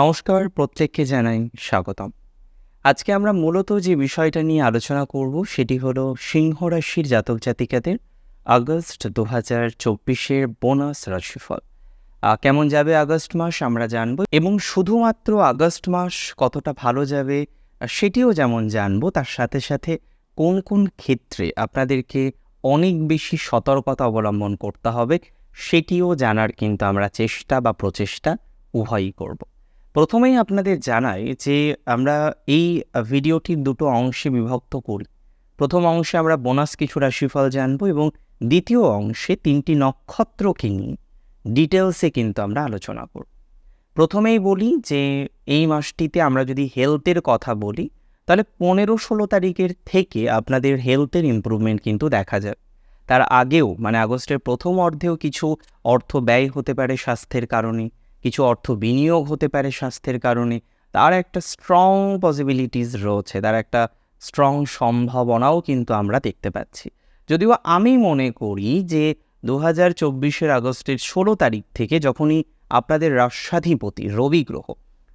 নমস্কার, প্রত্যেককে জানাই স্বাগতম। আজকে আমরা মূলত যে বিষয়টা নিয়ে আলোচনা করব সেটি হলো সিংহ রাশির জাতক জাতিকাদের আগস্ট 2024-এর বোনাস রাশিফল। কেমন যাবে আগস্ট মাস আমরা জানব এবং শুধুমাত্র আগস্ট মাস কতটা ভালো যাবে সেটিও যেমন জানব, তার সাথে সাথে কোন কোন ক্ষেত্রে আপনাদেরকে অনেক বেশি সতর্কতা অবলম্বন করতে হবে সেটিও জানার কিন্তু আমরা চেষ্টা বা প্রচেষ্টা উভয়ই করব। প্রথমেই আপনাদের জানাই যে আমরা এই ভিডিওটির দুটো অংশে বিভক্ত করি। প্রথম অংশে আমরা বোনাস কিছু রাশিফল জানব এবং দ্বিতীয় অংশে 3টি নক্ষত্রকে নিয়ে ডিটেলসে কিন্তু আমরা আলোচনা করব। প্রথমেই বলি যে এই মাসটিতে আমরা যদি হেলথের কথা বলি তাহলে 15-16 তারিখের থেকে আপনাদের হেলথের ইমপ্রুভমেন্ট কিন্তু দেখা যাবে। তার আগেও মানে আগস্টের প্রথম অর্ধেও কিছু অর্থ ব্যয় হতে পারে স্বাস্থ্যের কারণে, কিছু অর্থ বিনিয়োগ হতে পারে স্বাস্থ্যের কারণে। তার একটা স্ট্রং পসিবিলিটিস রয়েছে, তার একটা স্ট্রং সম্ভাবনাও কিন্তু আমরা দেখতে পাচ্ছি। যদিও আমি মনে করি যে 2024-এর আগস্টের 16 তারিখ থেকে যখনই আপনাদের রাশাধিপতি রবি গ্রহ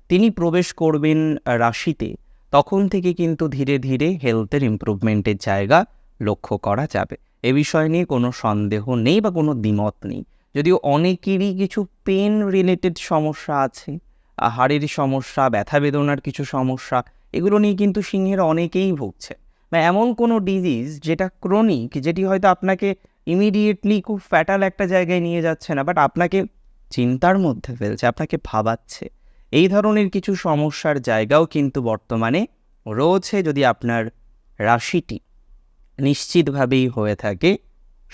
তিনি প্রবেশ করবেন রাশিতে, তখন থেকে কিন্তু ধীরে ধীরে হেলথের ইমপ্রুভমেন্টের জায়গা লক্ষ্য করা যাবে। এ বিষয় নিয়ে কোনো সন্দেহ নেই বা কোনো দ্বিমত নেই। যদিও অনেকেরই কিছু পেন রিলেটেড সমস্যা আছে, হাড়ের সমস্যা, ব্যথা বেদনার কিছু সমস্যা, এগুলো নিয়ে কিন্তু সিংহের অনেকেই ভুগছে। বা এমন কোনো ডিজিজ যেটা ক্রনিক, যেটি হয়তো আপনাকে ইমিডিয়েটলি খুব ফ্যাটাল একটা জায়গায় নিয়ে যাচ্ছে না, বাট আপনাকে চিন্তার মধ্যে ফেলছে, আপনাকে ভাবাচ্ছে। এই ধরনের কিছু সমস্যার জায়গাও কিন্তু বর্তমানে রয়েছে যদি আপনার রাশিটি নিশ্চিতভাবেই হয়ে থাকে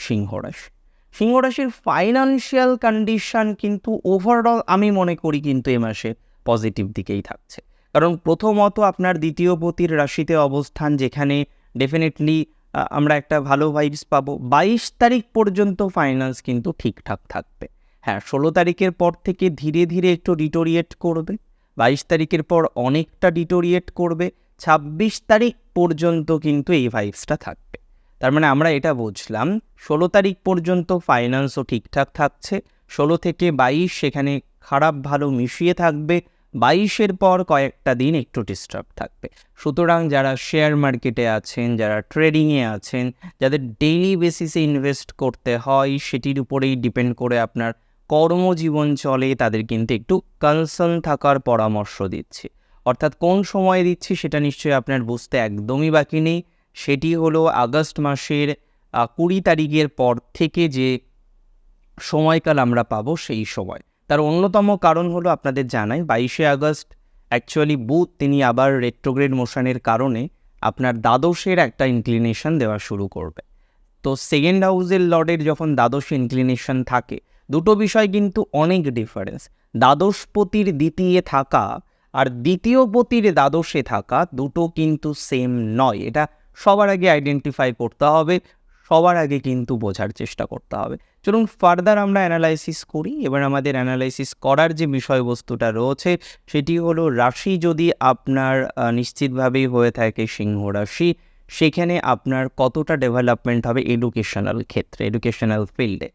সিংহ রাশি। সিংহ রাশির ফাইন্যান্সিয়াল কন্ডিশন কিন্তু ওভারঅল আমি মনে করি কিন্তু এ মাসে পজিটিভ দিকেই থাকছে। কারণ প্রথমত আপনার দ্বিতীয় পতির রাশিতে অবস্থান, যেখানে ডেফিনেটলি আমরা একটা ভালো ভাইবস পাবো। 22 তারিখ পর্যন্ত ফাইন্যান্স কিন্তু ঠিকঠাক থাকবে। হ্যাঁ, 16 তারিখের পর থেকে ধীরে ধীরে একটু ডিটোরিয়েট করবে, 22 তারিখের পর অনেকটা ডিটোরিয়েট করবে, 26 তারিখ পর্যন্ত কিন্তু এই ভাইবসটা থাকবে। তার মানে আমরা এটা বুঝলাম 16 তারিখ পর্যন্ত ফাইন্যান্সও ঠিকঠাক থাকছে, 16 থেকে 22 সেখানে খারাপ ভালো মিশিয়ে থাকবে, 22-এর পর কয়েকটা দিন একটু ডিস্টার্ব থাকবে। সুতরাং যারা শেয়ার মার্কেটে আছেন, যারা ট্রেডিংয়ে আছেন, যাদের ডেইলি বেসিসে ইনভেস্ট করতে হয়, সেটির উপরেই ডিপেন্ড করে আপনার কর্মজীবন চলে, তাদের কিন্তু একটু কনসার্ন থাকার পরামর্শ দিচ্ছি। অর্থাৎ কোন সময় দিচ্ছি সেটা নিশ্চয়ই আপনার বুঝতে একদমই বাকি নেই। সেটি হলো আগস্ট মাসের 20 তারিখের পর থেকে যে সময়কাল আমরা পাবো সেই সময়। তার অন্যতম কারণ হলো আপনাদের জানাই 22শে আগস্ট অ্যাকচুয়ালি বুধ তিনি আবার রেট্রোগ্রেড মোশনের কারণে আপনার দ্বাদশের একটা ইনক্লিনেশন দেওয়া শুরু করবে। তো সেকেন্ড হাউসের লর্ডের যখন দ্বাদশ ইনক্লিনেশন থাকে, দুটো বিষয় কিন্তু অনেক ডিফারেন্স। দ্বাদশপতির দ্বিতীয় থাকা আর দ্বিতীয় পতির দ্বাদশে থাকা দুটো কিন্তু সেম নয়। এটা সবার আগে আইডেন্টিফাই করতে হবে, সবার আগে কিন্তু বোঝার চেষ্টা করতে হবে। চলুন ফার্দার আমরা অ্যানালাইসিস করি। এবার আমাদের অ্যানালাইসিস করার যে বিষয়বস্তুটা রয়েছে সেটি হলো রাশি যদি আপনার নিশ্চিতভাবেই হয়ে থাকে সিংহ রাশি, সেখানে আপনার কতটা ডেভেলপমেন্ট হবে এডুকেশনাল ক্ষেত্রে, এডুকেশনাল ফিল্ডে।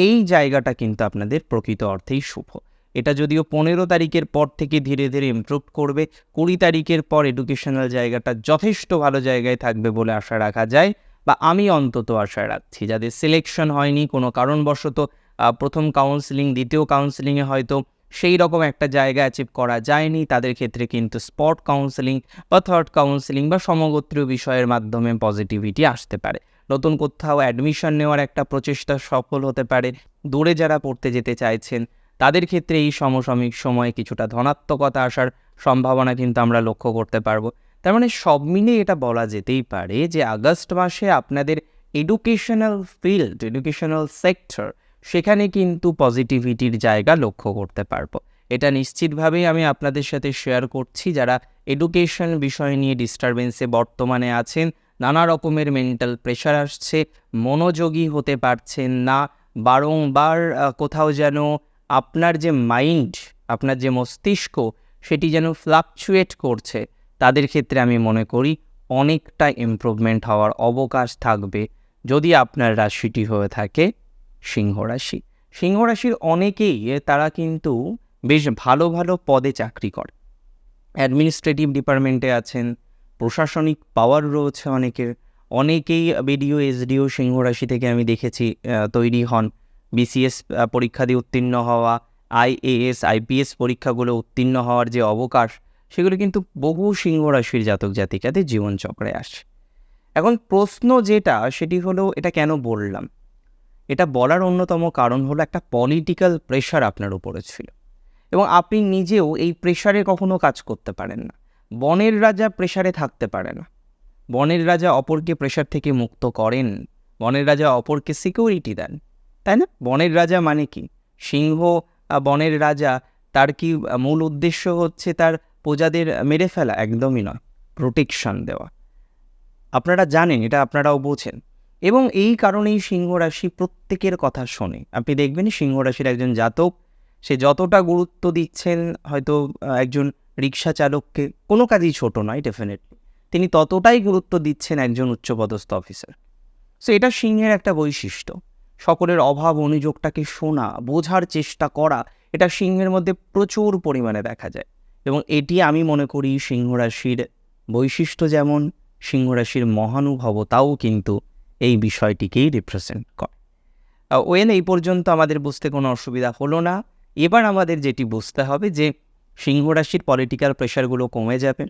এই জায়গাটা কিন্তু আপনাদের প্রকৃত অর্থেই শুভ। এটা যদিও 15 তারিখের পর থেকে ধীরে ধীরে ইমপ্রুভ করবে, 20 তারিখের পর এডুকেশনাল জায়গাটা যথেষ্ট ভালো জায়গায় থাকবে বলে আশা রাখা যায়, বা আমি অন্তত আশা রাখছি। যাদের সিলেকশন হয়নি কোনো কারণবশত, প্রথম কাউন্সিলিং দ্বিতীয় কাউন্সিলিংয়ে হয়তো সেই রকম একটা জায়গা অ্যাচিভ করা যায়নি, তাদের ক্ষেত্রে কিন্তু স্পট কাউন্সিলিং বা থার্ড কাউন্সিলিং বা সমগোত্রীয় বিষয়ের মাধ্যমে পজিটিভিটি আসতে পারে। নতুন কোথাও অ্যাডমিশন নেওয়ার একটা প্রচেষ্টা সফল হতে পারে। দূরে যারা পড়তে যেতে চাইছেন তাদের ক্ষেত্রে এই সমসাময়িক সময়ে কিছুটা ধনাত্মকতা আসার সম্ভাবনা কিন্তু আমরা লক্ষ্য করতে পারবো। তার মানে সব মিলিয়ে এটা বলা যেতেই পারে যে আগস্ট মাসে আপনাদের এডুকেশনাল ফিল্ড, এডুকেশনাল সেক্টর, সেখানে কিন্তু পজিটিভিটির জায়গা লক্ষ্য করতে পারবো। এটা নিশ্চিতভাবেই আমি আপনাদের সাথে শেয়ার করছি যারা এডুকেশন বিষয় নিয়ে ডিস্টারবেন্সে বর্তমানে আছেন, নানা রকমের মেন্টাল প্রেশার আসছে, মনোযোগী হতে পারছেন না, বারংবার কোথাও যেন আপনার যে মাইন্ড, আপনার যে মস্তিষ্ক, সেটি যেন ফ্লাকচুয়েট করছে, তাদের ক্ষেত্রে আমি মনে করি অনেকটা ইমপ্রুভমেন্ট হওয়ার অবকাশ থাকবে যদি আপনার রাশিটি হয়ে থাকে সিংহ রাশি। সিংহ রাশির অনেকেই তারা কিন্তু বেশ ভালো ভালো পদে চাকরি করে, অ্যাডমিনিস্ট্রেটিভ ডিপার্টমেন্টে আছেন, প্রশাসনিক পাওয়ার রয়েছে অনেকের। অনেকেই বিডিও এসডিও সিংহ রাশি থেকে আমি দেখেছি তৈরি হন। বিসিএস পরীক্ষা দিয়ে উত্তীর্ণ হওয়া, আইএএস আইপিএস পরীক্ষাগুলো উত্তীর্ণ হওয়ার যে অবকাশ, সেগুলো কিন্তু বহু সিংহ রাশির জাতক জাতিকাদের জীবনচক্রে আসে। এখন প্রশ্ন যেটা, সেটি হলো এটা কেন বললাম? এটা বলার অন্যতম কারণ হলো একটা পলিটিক্যাল প্রেশার আপনার উপরে ছিল, এবং আপনি নিজেও এই প্রেশারে কখনো কাজ করতে পারেন না। বনের রাজা প্রেশারে থাকতে পারে না। বনের রাজা অপরকে প্রেশার থেকে মুক্ত করেন, বনের রাজা অপরকে সিকিউরিটি দেন, তাই না? বনের রাজা মানে কি? সিংহ বনের রাজা, তার কি মূল উদ্দেশ্য হচ্ছে তার প্রজাদের মেরে ফেলা? একদমই নয়, প্রোটেকশন দেওয়া। আপনারা জানেন, এটা আপনারাও বোঝেন, এবং এই কারণেই সিংহ রাশি প্রত্যেকের কথা শোনে। আপনি দেখবেন সিংহ রাশির একজন জাতক, সে যতটা গুরুত্ব দিচ্ছেন হয়তো একজন রিক্সা চালককে, কোনো কাজই ছোট নয় ডেফিনেটলি, তিনি ততটাই গুরুত্ব দিচ্ছেন একজন উচ্চপদস্থ অফিসার। সো এটা সিংহের একটা বৈশিষ্ট্য। সকলের অভাব অভিযোগটাকে শোনা, বোঝার চেষ্টা করা, এটা সিংহের মধ্যে প্রচুর পরিমাণে দেখা যায়, এবং এটি আমি মনে করি সিংহ রাশির বৈশিষ্ট্য। যেমন সিংহ রাশির মহানুভবতাও কিন্তু এই বিষয়টিকেই রিপ্রেজেন্ট করে। এই পর্যন্ত আমাদের বুঝতে কোনো অসুবিধা হলো না। এবার আমাদের যেটি বুঝতে হবে যে সিংহ রাশির পলিটিক্যাল প্রেশারগুলো কমে যাবে,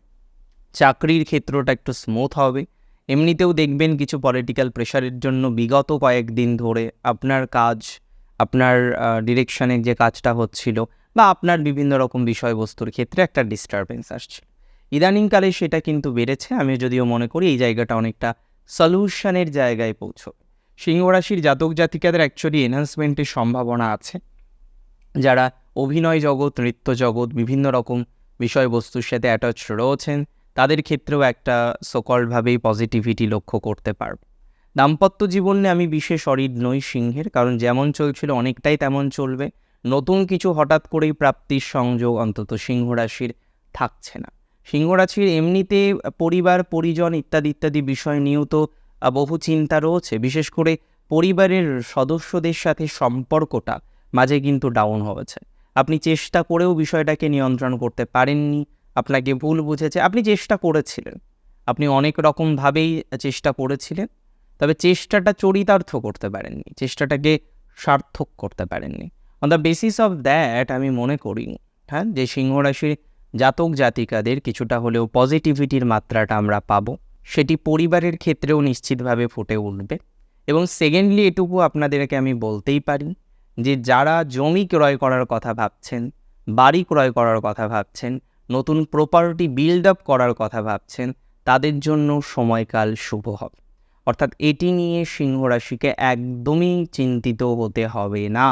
চাকরির ক্ষেত্রটা একটু স্মুথ হবে। এমনিতেও দেখবেন কিছু পলিটিক্যাল প্রেশারের জন্য বিগত কয়েকদিন ধরে আপনার কাজ, আপনার ডিরেকশনের যে কাজটা হচ্ছিল, বা আপনার বিভিন্ন রকম বিষয়বস্তুর ক্ষেত্রে একটা ডিস্টারবেন্স আসছে। ইদানিংকালে সেটা কিন্তু বেড়েছে। আমি যদিও মনে করি এই জায়গাটা অনেকটা সলিউশনের জায়গায় পৌঁছবে। সিংহ রাশির জাতক জাতিকাদের অ্যাকচুয়ালি এনহান্সমেন্টের সম্ভাবনা আছে। যারা অভিনয় জগৎ, নৃত্য জগৎ, বিভিন্ন রকম বিষয়বস্তুর সাথে অ্যাটাচ রয়েছেন, তাদের ক্ষেত্রেও একটা সকলভাবেই পজিটিভিটি লক্ষ্য করতে পারব। দাম্পত্য জীবনে আমি বিশেষ অরিড নই সিংহের, কারণ যেমন চলছিল অনেকটাই তেমন চলবে। নতুন কিছু হঠাৎ করেই প্রাপ্তির সংযোগ অন্তত সিংহ রাশির থাকছে না। সিংহ রাশির এমনিতে পরিবার, পরিজন ইত্যাদি ইত্যাদি বিষয় নিয়েও তো বহু চিন্তা রয়েছে। বিশেষ করে পরিবারের সদস্যদের সাথে সম্পর্কটা মাঝে কিন্তু ডাউন হয়েছে। আপনি চেষ্টা করেও বিষয়টাকে নিয়ন্ত্রণ করতে পারেননি, আপনাকে ভুল বুঝেছে। আপনি চেষ্টা করেছিলেন, আপনি অনেক রকমভাবেই চেষ্টা করেছিলেন, তবে চেষ্টাটা চরিতার্থ করতে পারেননি, চেষ্টাটাকে সার্থক করতে পারেননি। On the basis of that আমি মনে করি, হ্যাঁ, যে সিংহ রাশির জাতক জাতিকাদের কিছুটা হলেও পজিটিভিটির মাত্রাটা আমরা পাবো। সেটি পরিবারের ক্ষেত্রেও নিশ্চিতভাবে ফুটে উঠবে। এবং সেকেন্ডলি এটুকু আপনাদেরকে আমি বলতেই পারি যে যারা জমি ক্রয় করার কথা ভাবছেন, বাড়ি ক্রয় করার কথা ভাবছেন, নতুন প্রপার্টি বিল্ড আপ করার কথা ভাবছেন, তাদের জন্য সময়কাল শুভ হবে। অর্থাৎ এটি নিয়ে সিংহ রাশিকে একদমই চিন্তিত হতে হবে না।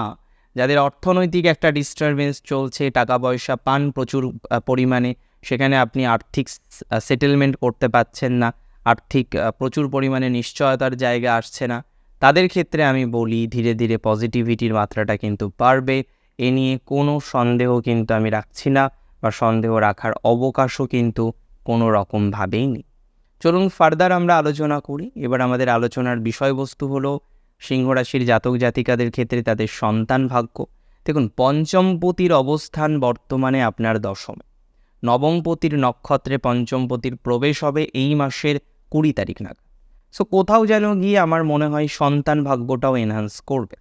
যাদের অর্থনৈতিক একটা ডিস্টারবেন্স চলছে, টাকা পয়সা পান প্রচুর পরিমাণে, সেখানে আপনি আর্থিক সেটেলমেন্ট করতে পারছেন না, আর্থিক প্রচুর পরিমাণে নিশ্চয়তার জায়গা আসছে না, তাদের ক্ষেত্রে আমি বলি ধীরে ধীরে পজিটিভিটির মাত্রাটা কিন্তু বাড়বে। এ নিয়ে কোনো সন্দেহ কিন্তু আমি রাখছি না, বা সন্দেহ রাখার অবকাশও কিন্তু কোনো রকমভাবেই নেই। চলুন ফার্দার আমরা আলোচনা করি। এবার আমাদের আলোচনার বিষয়বস্তু হলো সিংহ রাশির জাতক জাতিকাদের ক্ষেত্রে তাদের সন্তান ভাগ্য। দেখুন, পঞ্চমপতির অবস্থান বর্তমানে আপনার দশমে, নবমপতির নক্ষত্রে পঞ্চমপতির প্রবেশ হবে এই মাসের 20 তারিখ নাগাদ। সো কোথাও যেন গিয়ে আমার মনে হয় সন্তান ভাগ্যটাও এনহান্স করবে।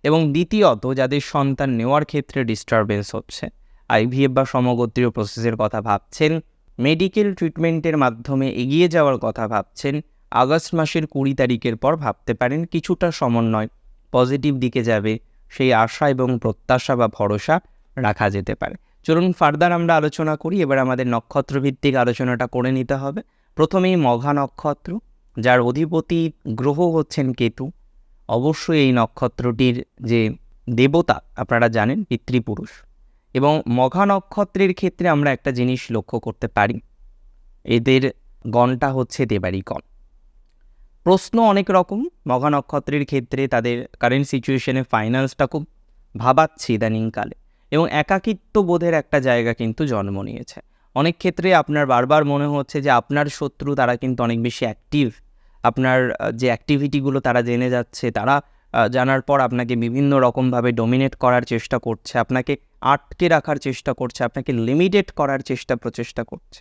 এবং দ্বিতীয়ত, যাদের সন্তান নেওয়ার ক্ষেত্রে ডিস্টারবেন্স হচ্ছে, আইভিএফ বা সমগোত্রীয় প্রসেসের কথা ভাবছেন, মেডিকেল ট্রিটমেন্টের মাধ্যমে এগিয়ে যাওয়ার কথা ভাবছেন, আগস্ট মাসের 20 তারিখের পর ভাবতে পারেন কিছুটা সমন্বয় পজিটিভ দিকে যাবে, সেই আশা এবং প্রত্যাশা বা ভরসা রাখা যেতে পারে। চলুন ফার্দার আমরা আলোচনা করি। এবার আমাদের নক্ষত্রভিত্তিক আলোচনাটা করে নিতে হবে। প্রথমেই মঘা নক্ষত্র, যার অধিপতি গ্রহ হচ্ছেন কেতু। অবশ্যই এই নক্ষত্রটির যে দেবতা আপনারা জানেন পিতৃপুরুষ। এবং মঘা নক্ষত্রের ক্ষেত্রে আমরা একটা জিনিস লক্ষ্য করতে পারি, এদের গণটা হচ্ছে দেবারি গণ। প্রশ্ন অনেক রকম মঘা নক্ষত্রের ক্ষেত্রে, তাদের কারেন্ট সিচুয়েশনে ফাইন্যান্সটা খুব ভাবাচ্ছে ইদানিংকালে, এবং একাকিত্ব বোধের একটা জায়গা কিন্তু জন্ম নিয়েছে। অনেক ক্ষেত্রে আপনার বারবার মনে হচ্ছে যে আপনার শত্রু তারা কিন্তু অনেক বেশি অ্যাক্টিভ, আপনার যে অ্যাক্টিভিটিগুলো তারা জেনে যাচ্ছে, তারা জানার পর আপনাকে বিভিন্ন রকমভাবে ডোমিনেট করার চেষ্টা করছে, আপনাকে আটকে রাখার চেষ্টা করছে, আপনাকে লিমিটেড করার প্রচেষ্টা করছে।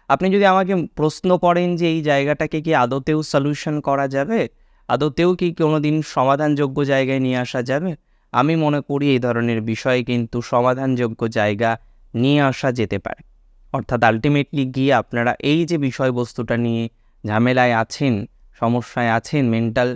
আপনি যদি আমাকে প্রশ্ন করেন যে এই জায়গাটাকে কি আদতেও সলিউশন করা যাবে, আদতেও কি কোনোদিন সমাধানযোগ্য জায়গায় নিয়ে আসা যাবে, আমি মনে করি এই ধরনের বিষয়ে কিন্তু সমাধানযোগ্য জায়গা নিয়ে আসা যেতে পারে। অর্থাৎ আলটিমেটলি গিয়ে আপনারা এই যে বিষয়বস্তুটা নিয়ে ঝামেলায় আছেন, সমস্যায় আছেন, মেন্টাল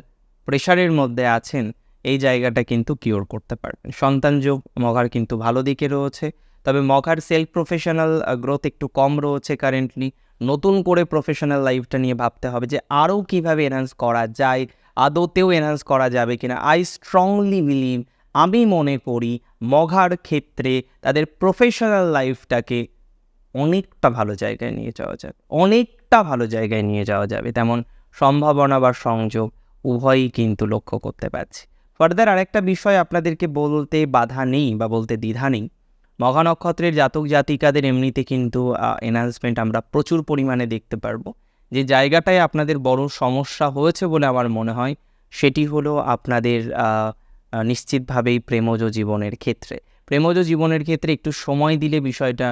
প্রেশারের মধ্যে আছেন, এই জায়গাটা কিন্তু কিওর করতে পারবেন। সন্তান যোগ মঘার কিন্তু ভালো দিকে রয়েছে, তবে মঘার সেলফ প্রফেশনাল গ্রোথ একটু কম রয়েছে কারেন্টলি। নতুন করে প্রফেশনাল লাইফটা নিয়ে ভাবতে হবে যে আরও কীভাবে এনহান্স করা যায়, আদতেও এনহান্স করা যাবে কিনা। আই স্ট্রংলি বিলিভ, আমি মনে করি মঘার ক্ষেত্রে তাদের প্রফেশনাল লাইফটাকে অনেকটা ভালো জায়গায় নিয়ে যাওয়া যাবে, অনেকটা ভালো জায়গায় নিয়ে যাওয়া যাবে, তেমন সম্ভাবনা বা সংযোগ উভয়ই কিন্তু লক্ষ্য করতে পারছি। ফার্দার আরেকটা বিষয় আপনাদেরকে বলতে বাধা নেই বা বলতে দ্বিধা নেই, মঘা নক্ষত্রের জাতক জাতিকাদের এমনিতে কিন্তু এনহান্সমেন্ট আমরা প্রচুর পরিমাণে দেখতে পারবো। যে জায়গাটায় আপনাদের বড় সমস্যা হয়েছে বলে আমার মনে হয় সেটি হলো আপনাদের নিশ্চিতভাবেই প্রেমজ জীবনের ক্ষেত্রে। প্রেমজ জীবনের ক্ষেত্রে একটু সময় দিলে বিষয়টা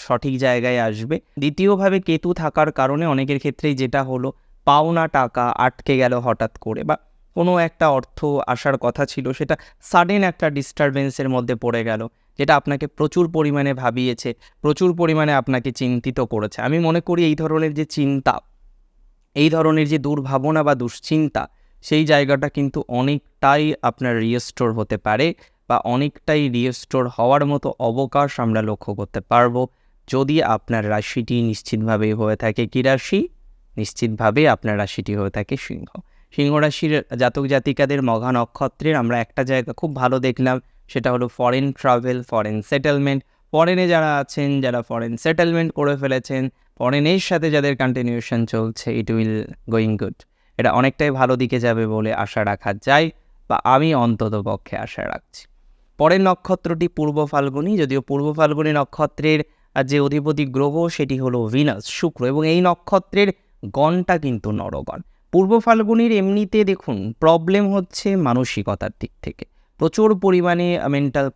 সঠিক জায়গায় আসবে। দ্বিতীয়ভাবে কেতু থাকার কারণে অনেকের ক্ষেত্রেই যেটা হলো, পাওনা টাকা আটকে গেল হঠাৎ করে, বা কোনো একটা অর্থ আসার কথা ছিল সেটা সাডেন একটা ডিস্টারবেন্সের মধ্যে পড়ে গেল, যেটা আপনাকে প্রচুর পরিমাণে ভাবিয়েছে, প্রচুর পরিমাণে আপনাকে চিন্তিত করেছে। আমি মনে করি এই ধরনের যে চিন্তা, এই ধরনের যে দুর্ভাবনা বা দুশ্চিন্তা, সেই জায়গাটা কিন্তু অনেকটাই আপনার রিস্টোর হতে পারে, বা অনেকটাই রিস্টোর হওয়ার মতো অবকাশ আমরা লক্ষ্য করতে পারবো যদি আপনার রাশিটি নিশ্চিতভাবে হয়ে থাকে কী রাশি? নিশ্চিতভাবে আপনার রাশিটি হয়ে থাকে সিংহ। সিংহ রাশির জাতক জাতিকাদের মঘা নক্ষত্রের আমরা একটা জায়গা খুব ভালো দেখলাম, সেটা হলো ফরেন ট্রাভেল, ফরেন সেটেলমেন্ট। ফরেনে যারা আছেন, যারা ফরেন সেটেলমেন্ট করে ফেলেছেন, ফরেনের সাথে যাদের কন্টিনিউশন চলছে, ইট উইল গোয়িং গুড। এটা অনেকটাই ভালো দিকে যাবে বলে আশা রাখা যায়, বা আমি অন্তত পক্ষে আশা রাখছি। পরের নক্ষত্রটি পূর্ব ফাল্গুনী, যদিও পূর্ব ফাল্গুনী নক্ষত্রের যে অধিপতি গ্রহ সেটি হলো ভিনাস, শুক্র, এবং এই নক্ষত্রের গণটা কিন্তু নরগণ। পূর্ব ফাল্গুনির এমনিতে দেখুন প্রবলেম হচ্ছে মানসিকতার দিক থেকে প্রচুর পরিমাণে মেন্টাল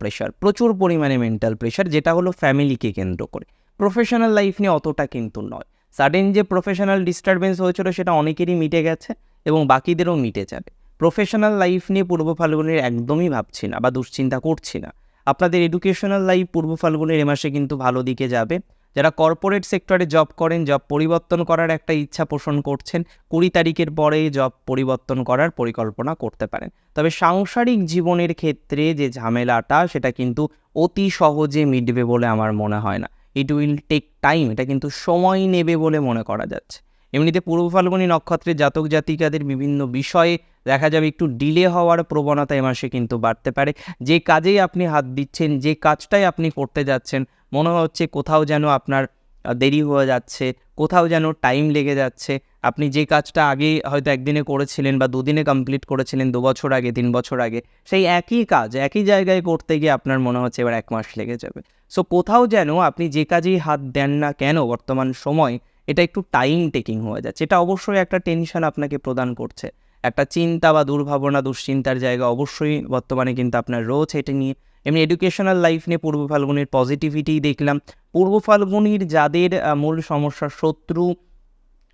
প্রেশার, যেটা হলো ফ্যামিলিকে কেন্দ্র করে। প্রফেশনাল লাইফ নিয়ে অতটা কিন্তু নয়। সাডেন যে প্রফেশনাল ডিস্টারবেন্স হয়েছিল সেটা অনেকেরই মিটে গেছে এবং বাকিদেরও মিটে যাবে। প্রফেশনাল লাইফ নিয়ে পূর্ব ফাল্গুনের একদমই ভাবছি না বা দুশ্চিন্তা করছি না। আপনাদের এডুকেশনাল লাইফ পূর্ব ফাল্গুনের এ মাসে কিন্তু ভালো দিকে যাবে। যারা কর্পোরেট সেক্টরে জব করেন, জব পরিবর্তন করার একটা ইচ্ছা পোষণ করছেন, 20 তারিখের পরে জব পরিবর্তন করার পরিকল্পনা করতে পারেন। তবে সাংসারিক জীবনের ক্ষেত্রে যে ঝামেলাটা সেটা কিন্তু অতি সহজে মিটবে বলে আমার মনে হয় না। ইট উইল টেক টাইম, এটা কিন্তু সময় নেবে বলে মনে করা যাচ্ছে। এমনিতে পূর্ব ফাল্গুনী নক্ষত্রের জাতক জাতিকাদের বিভিন্ন বিষয়ে দেখা যাবে একটু ডিলে হওয়ার প্রবণতা এ মাসে কিন্তু বাড়তে পারে। যে কাজেই আপনি হাত দিচ্ছেন, যে কাজটাই আপনি করতে যাচ্ছেন, মনে হচ্ছে কোথাও যেন আপনার দেরি হয়ে যাচ্ছে, কোথাও যেন টাইম লেগে যাচ্ছে। আপনি যে কাজটা আগে হয়তো একদিনে করেছিলেন বা দুদিনে কমপ্লিট করেছিলেন 2 বছর আগে, 3 বছর আগে, সেই একই কাজ একই জায়গায় করতে গিয়ে আপনার মনে হচ্ছে এবার 1 মাস লেগে যাবে। সো কোথাও যেন আপনি যে কাজেই হাত দেন না কেন বর্তমান সময়, এটা একটু টাইম টেকিং হয়ে যাচ্ছে। এটা অবশ্যই একটা টেনশন আপনাকে প্রদান করছে, একটা চিন্তা বা দুর্ভাবনা, দুশ্চিন্তার জায়গা অবশ্যই বর্তমানে কিন্তু আপনার রয়েছে এটা নিয়ে। এমনি এডুকেশনাল লাইফ নিয়ে পূর্ব ফাল্গুনির পজিটিভিটি দেখলাম। পূর্ব ফাল্গুনির যাদের মূল সমস্যা শত্রু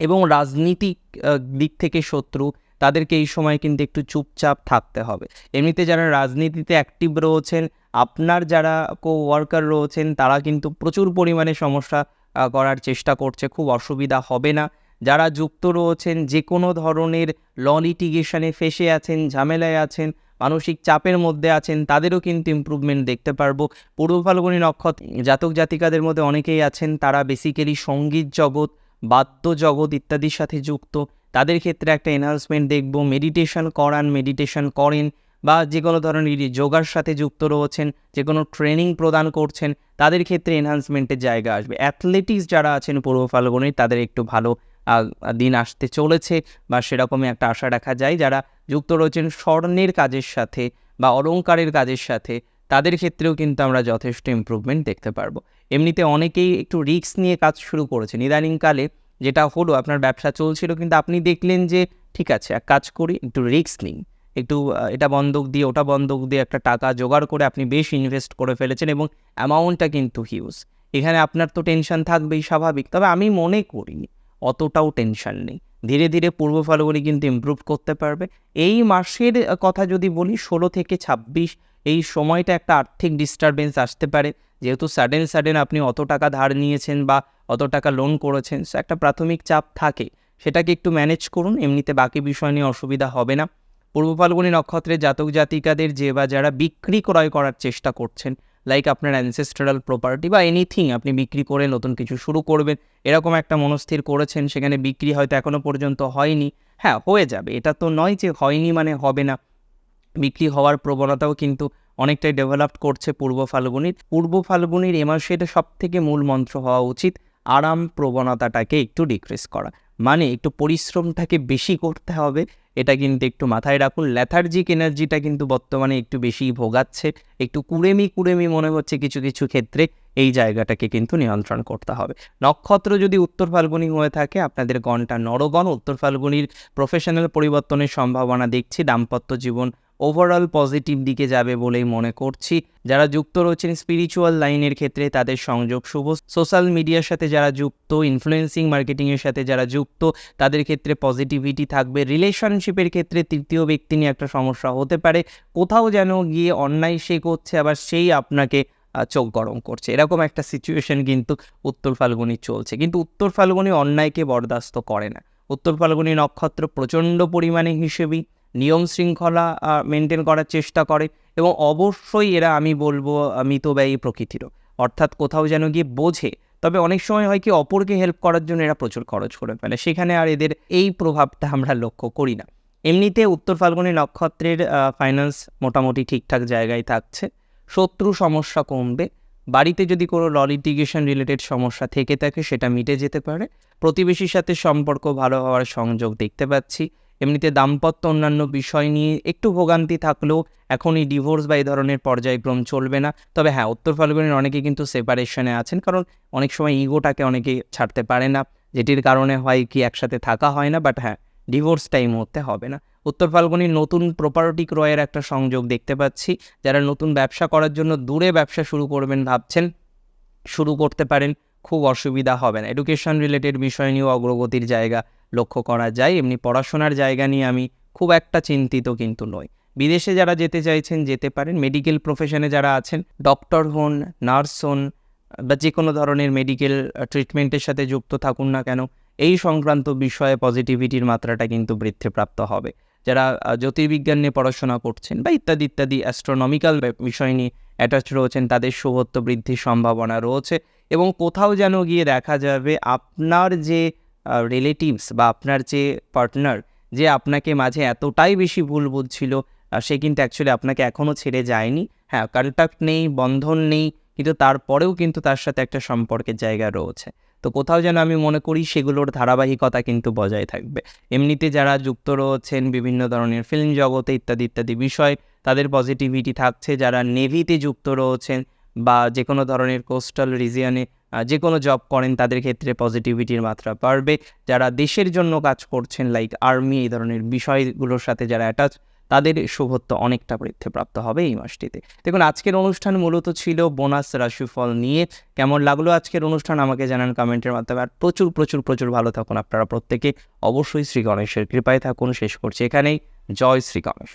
এবং রাজনীতিক দিক থেকে শত্রু, তাদেরকে এই সময় কিন্তু একটু চুপচাপ থাকতে হবে। এমনিতে যারা রাজনীতিতে অ্যাক্টিভ রয়েছেন, আপনার যারা ওয়ার্কার রয়েছেন, তারা কিন্তু প্রচুর পরিমাণে সমস্যা করার চেষ্টা করছে, খুব অসুবিধা হবে না। যারা যুক্ত রয়েছেন যে কোনো ধরনের ল লিটিগেশনে ফেসে আছেন, ঝামেলায় আছেন, মানসিক চাপের মধ্যে আছেন, তাদেরও কিন্তু ইমপ্রুভমেন্ট দেখতে পারবো। পূর্ব ফাল্গুনী নক্ষত্র জাতক জাতিকাদের মধ্যে অনেকেই আছেন তারা বেসিক্যালি সঙ্গীত জগৎ, বাদ্য জগৎ ইত্যাদির সাথে যুক্ত, তাদের ক্ষেত্রে একটা এনহান্সমেন্ট দেখব। মেডিটেশন করেন, বা যে কোনো ধরনের যোগার সাথে যুক্ত রয়েছেন, যে কোনো ট্রেনিং প্রদান করছেন, তাদের ক্ষেত্রে এনহান্সমেন্টের জায়গা আসবে। অ্যাথলেটিক্স যারা আছেন পূর্ব ফাল্গুনে, তাদের একটু ভালো দিন আসতে চলেছে বা সেরকমই একটা আশা রাখা যায়। যারা যুক্ত রয়েছেন স্বর্ণের কাজের সাথে বা অলংকারের কাজের সাথে, তাদের ক্ষেত্রেও কিন্তু আমরা যথেষ্ট ইমপ্রুভমেন্ট দেখতে পারবো। এমনিতে অনেকেই একটু রিস্ক নিয়ে কাজ শুরু করেছেন ইদানিংকালে। যেটা হলো আপনার ব্যবসা চলছিল কিন্তু আপনি দেখলেন যে ঠিক আছে এক কাজ করি, একটু রিস্ক নিই, একটু এটা বন্ধক দিয়ে ওটা বন্ধক দিয়ে একটা টাকা জোগাড় করে আপনি বেশ ইনভেস্ট করে ফেলেছেন এবং অ্যামাউন্টটা কিন্তু হিউজ। এখানে আপনার তো টেনশন থাকবেই, স্বাভাবিক। তবে আমি মনে করি অতটাও টেনশন নেই। ধীরে ধীরে পূর্ব ফাল্গুনি কিন্তু ইমপ্রুভ করতে পারবে। এই মাসের কথা যদি বলি 16 থেকে 26, এই সময়টা একটা আর্থিক ডিস্টারবেন্স আসতে পারে। যেহেতু সাডেন আপনি অত টাকা ধার নিয়েছেন বা অত টাকা লোন করেছেন, সো একটা প্রাথমিক চাপ থাকে, সেটাকে একটু ম্যানেজ করুন। এমনিতে বাকি বিষয় নিয়ে অসুবিধা হবে না। পূর্ব ফাল্গুনী নক্ষত্রের জাতক জাতিকাদের যে বা যারা বিক্রি ক্রয় করার চেষ্টা করছেন, লাইক আপনার অ্যানসেস্ট্রাল প্রপার্টি বা এনিথিং আপনি বিক্রি করে নতুন কিছু শুরু করবেন, এরকম একটা মনস্থির করেছেন, সেখানে বিক্রি হয়তো এখনও পর্যন্ত হয়নি। হ্যাঁ, হয়ে যাবে, এটা তো নয় যে হয়নি মানে হবে না। বিক্রি হওয়ার প্রবণতাও কিন্তু অনেকটাই ডেভেলপ করছে পূর্ব ফাল্গুনির এ মাসের সবথেকে মূল মন্ত্র হওয়া উচিত আরাম প্রবণতাটাকে একটু ডিক্রিজ করা, মানে একটু পরিশ্রমটাকে বেশি করতে হবে। এটা কিন্তু একটু মাথায় রাখুন। ল্যাথার্জিক এনার্জিটা কিন্তু বর্তমানে একটু বেশিই ভোগাচ্ছে, একটু কুড়েমি মনে হচ্ছে কিছু কিছু ক্ষেত্রে। এই জায়গাটাকে কিন্তু নিয়ন্ত্রণ করতে হবে। নক্ষত্র যদি উত্তর ফাল্গুনি হয়ে থাকে, আপনাদের গণটা নরগণ। উত্তর ফাল্গুনির প্রফেশনাল পরিবর্তনের সম্ভাবনা দেখছি। দাম্পত্য জীবন ওভারঅল পজিটিভ দিকে যাবে বলেই মনে করছি। যারা যুক্ত রয়েছেন স্পিরিচুয়াল লাইনের ক্ষেত্রে, তাদের সংযোগ শুভ। সোশ্যাল মিডিয়ার সাথে যারা যুক্ত, ইনফ্লুয়েন্সিং মার্কেটিংয়ের সাথে যারা যুক্ত, তাদের ক্ষেত্রে পজিটিভিটি থাকবে। রিলেশনশিপের ক্ষেত্রে তৃতীয় ব্যক্তি নিয়ে একটা সমস্যা হতে পারে। কোথাও যেন গিয়ে অন্যায় সে করছে, আবার সেই আপনাকে চোখ গরম করছে, এরকম একটা সিচুয়েশন কিন্তু উত্তর ফাল্গুনি চলছে। কিন্তু উত্তর ফাল্গুনি অন্যায়কে বরদাস্ত করে না। উত্তর ফাল্গুনি নক্ষত্র প্রচণ্ড পরিমাণে হিসেবেই নিয়ম শৃঙ্খলা মেনটেন করার চেষ্টা করে এবং অবশ্যই এরা আমি বলবো মিতব্যয়ী প্রকৃতিরও, অর্থাৎ কোথাও যেন গিয়ে বোঝে। তবে অনেক সময় হয় কি, অপরকে হেল্প করার জন্য এরা প্রচুর খরচ করে ফেলে, সেখানে আর এদের এই প্রভাবটা আমরা লক্ষ্য করি না। এমনিতে উত্তর ফাল্গুনি নক্ষত্রের ফাইন্যান্স মোটামুটি ঠিকঠাক জায়গায় থাকছে। শত্রু সমস্যা কমবে। বাড়িতে যদি কোনো ল লিটিগেশন রিলেটেড সমস্যা থেকে থাকে, সেটা মিটে যেতে পারে। প্রতিবেশীর সাথে সম্পর্ক ভালো হওয়ার সংযোগ দেখতে পাচ্ছি। এমনিতে দাম্পত্য অন্যান্য বিষয় নিয়ে একটু ভোগান্তি থাকলেও এখন এই ডিভোর্স বা এই ধরনের পর্যায়ক্রম চলবে না। তবে হ্যাঁ, উত্তর ফাল্গুনের অনেকে কিন্তু সেপারেশনে আছেন, কারণ অনেক সময় ইগোটাকে অনেকে ছাড়তে পারে না, যেটির কারণে হয় কি একসাথে থাকা হয় না। বাট হ্যাঁ, ডিভোর্সটা এই মুহূর্তে হবে না। উত্তর ফাল্গুনির নতুন প্রপার্টি ক্রয়ের একটা সংযোগ দেখতে পাচ্ছি। যারা নতুন ব্যবসা করার জন্য দূরে ব্যবসা শুরু করবেন ভাবছেন, শুরু করতে পারেন, খুব অসুবিধা হবে না। এডুকেশন রিলেটেড বিষয় নিয়েও অগ্রগতির জায়গা লক্ষ্য করা যায়। এমনি পড়াশোনার জায়গা নিয়ে আমি খুব একটা চিন্তিত কিন্তু নই। বিদেশে যারা যেতে চাইছেন যেতে পারেন। মেডিকেল প্রফেশনে যারা আছেন, ডক্টর হন, নার্স হন বা যে কোনো ধরনের মেডিকেল ট্রিটমেন্টের সাথে যুক্ত থাকুন না কেন, এই সংক্রান্ত বিষয়ে পজিটিভিটির মাত্রাটা কিন্তু বৃদ্ধিপ্রাপ্ত হবে। যারা জ্যোতির্বিজ্ঞান নিয়ে পড়াশোনা করছেন বা ইত্যাদি অ্যাস্ট্রোনমিক্যাল বিষয় নিয়ে অ্যাটাচ রয়েছেন, তাদের শুভত্ব বৃদ্ধির সম্ভাবনা রয়েছে। এবং কোথাও যেন গিয়ে দেখা যাবে আপনার যে রিলেটিভস বা আপনার যে পার্টনার, যে আপনাকে মাঝে এতটাই বেশি ভুল বুঝছিল, সে কিন্তু অ্যাকচুয়ালি আপনাকে এখনও ছেড়ে যায়নি। হ্যাঁ, কন্ট্যাক্ট নেই, বন্ধন নেই, কিন্তু তারপরেও কিন্তু তার সাথে একটা সম্পর্কের জায়গা রয়েছে। তো কোথাও যেন আমি মনে করি সেগুলোর ধারাবাহিকতা কিন্তু বজায় থাকবে। এমনিতে যারা যুক্ত রয়েছেন বিভিন্ন ধরনের ফিল্ম জগতে ইত্যাদি বিষয়, তাদের পজিটিভিটি থাকছে। যারা নেভিতে যুক্ত রয়েছেন বা যে কোনো ধরনের কোস্টাল রিজিয়নে যে কোনো জব করেন, তাদের ক্ষেত্রে পজিটিভিটির মাত্রা বাড়বে। যারা দেশের জন্য কাজ করছেন, লাইক আর্মি, এই ধরনের বিষয়গুলোর সাথে যারা অ্যাটাচ, তাদের শুভত্ব অনেকটা বৃদ্ধিপ্রাপ্ত হবে এই মাসটিতে। দেখুন, আজকের অনুষ্ঠান মূলত ছিল বোনাস রাশিফল নিয়ে। কেমন লাগলো আজকের অনুষ্ঠান আমাকে জানান কমেন্টের মাধ্যমে। আর প্রচুর ভালো থাকুন আপনারা প্রত্যেকে। অবশ্যই শ্রী গণেশের কৃপায় থাকুন। শেষ করছি এখানেই। জয় শ্রী গণেশ।